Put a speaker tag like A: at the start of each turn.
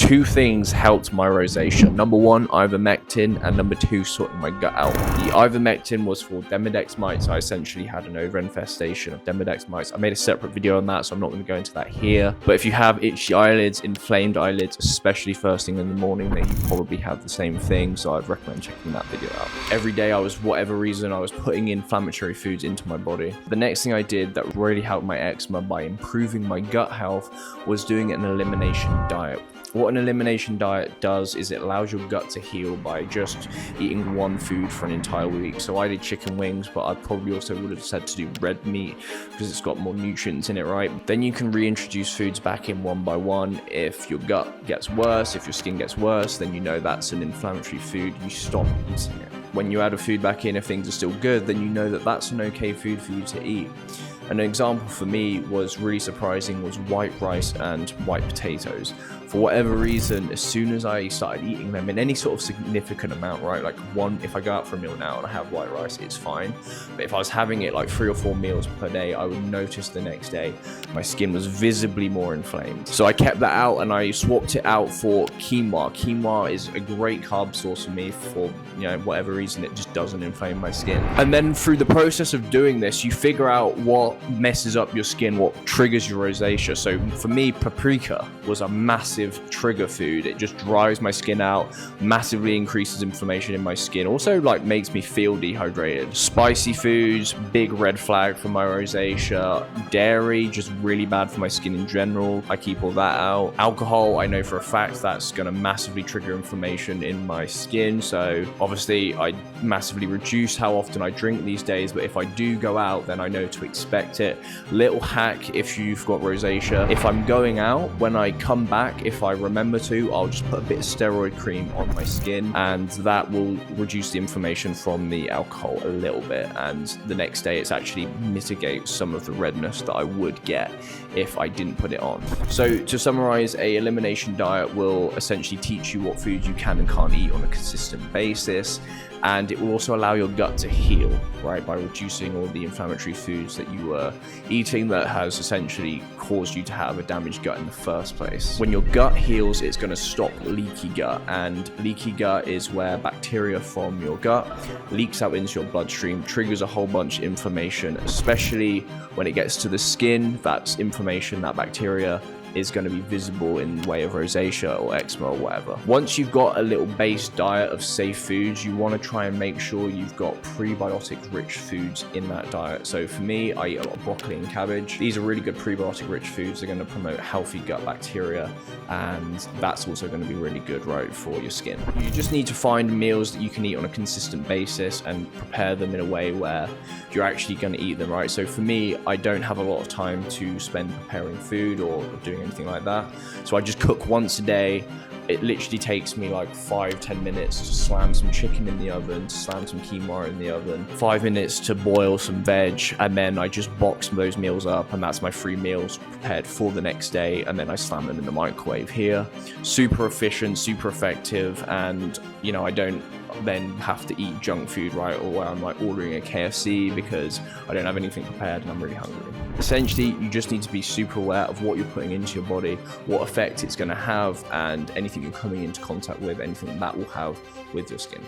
A: two things helped my rosacea. Number one, ivermectin, and number two, sorting my gut out. The ivermectin was for Demodex mites. I essentially had an overinfestation of Demodex mites. I made a separate video on that, so I'm not going to go into that here. But if you have itchy eyelids, inflamed eyelids, especially first thing in the morning, then you probably have the same thing. So I'd recommend checking that video out. Every day I was, whatever reason, I was putting inflammatory foods into my body. The next thing I did that really helped my eczema by improving my gut health was doing an elimination diet. What an elimination diet does is it allows your gut to heal by just eating one food for an entire week. So I did chicken wings, but I probably also would have said to do red meat because it's got more nutrients in it, right? Then you can reintroduce foods back in one by one. If your gut gets worse, if your skin gets worse, then you know that's an inflammatory food. You stop eating it. When you add a food back in, if things are still good, then you know that that's an okay food for you to eat. An example for me was really surprising was white rice and white potatoes. For whatever reason, as soon as I started eating them in any sort of significant amount, right? Like one, if I go out for a meal now and I have white rice, it's fine. But if I was having it like 3 or 4 meals per day, I would notice the next day my skin was visibly more inflamed. So I kept that out and I swapped it out for quinoa. Quinoa is a great carb source for me for, whatever reason, it just doesn't inflame my skin. And then through the process of doing this, you figure out what messes up your skin, what triggers your rosacea. So for me, paprika was a massive trigger food. It just dries my skin out, massively increases inflammation in my skin, also like makes me feel dehydrated. Spicy foods, big red flag for my rosacea. Dairy, just really bad for my skin in general. I keep all that out. Alcohol, I know for a fact that's going to massively trigger inflammation in my skin, so obviously I massively reduce how often I drink these days, but if I do go out, then I know to expect it. Little hack if you've got rosacea: if I'm going out, when I come back, if I remember to, I'll just put a bit of steroid cream on my skin, and that will reduce the inflammation from the alcohol a little bit, and the next day it's actually mitigates some of the redness that I would get if I didn't put it on. So to summarize, a elimination diet will essentially teach you what foods you can and can't eat on a consistent basis, and it will also allow your gut to heal, right, by reducing all the inflammatory foods that you were eating that has essentially caused you to have a damaged gut in the first place. When your gut heals, it's going to stop leaky gut, and leaky gut is where bacteria from your gut leaks out into your bloodstream, triggers a whole bunch of inflammation, especially when it gets to the skin. That's inflammation, that bacteria is going to be visible in the way of rosacea or eczema or whatever. Once you've got a little base diet of safe foods, you want to try and make sure you've got prebiotic-rich foods in that diet. So for me, I eat a lot of broccoli and cabbage. These are really good prebiotic-rich foods. They're going to promote healthy gut bacteria, and that's also going to be really good, right, for your skin. You just need to find meals that you can eat on a consistent basis and prepare them in a way where you're actually going to eat them, right? So for me, I don't have a lot of time to spend preparing food or doing anything like that, so I just cook once a day. It literally takes me like 5-10 minutes to slam some chicken in the oven, to slam some quinoa in the oven, 5 minutes to boil some veg, and then I just box those meals up, and that's my 3 meals prepared for the next day, and then I slam them in the microwave here. Super efficient, super effective, and I don't then have to eat junk food, right, or where I'm like ordering a KFC because I don't have anything prepared and I'm really hungry. Essentially, you just need to be super aware of what you're putting into your body, what effect it's going to have, and anything you're coming into contact with, anything that will have with your skin.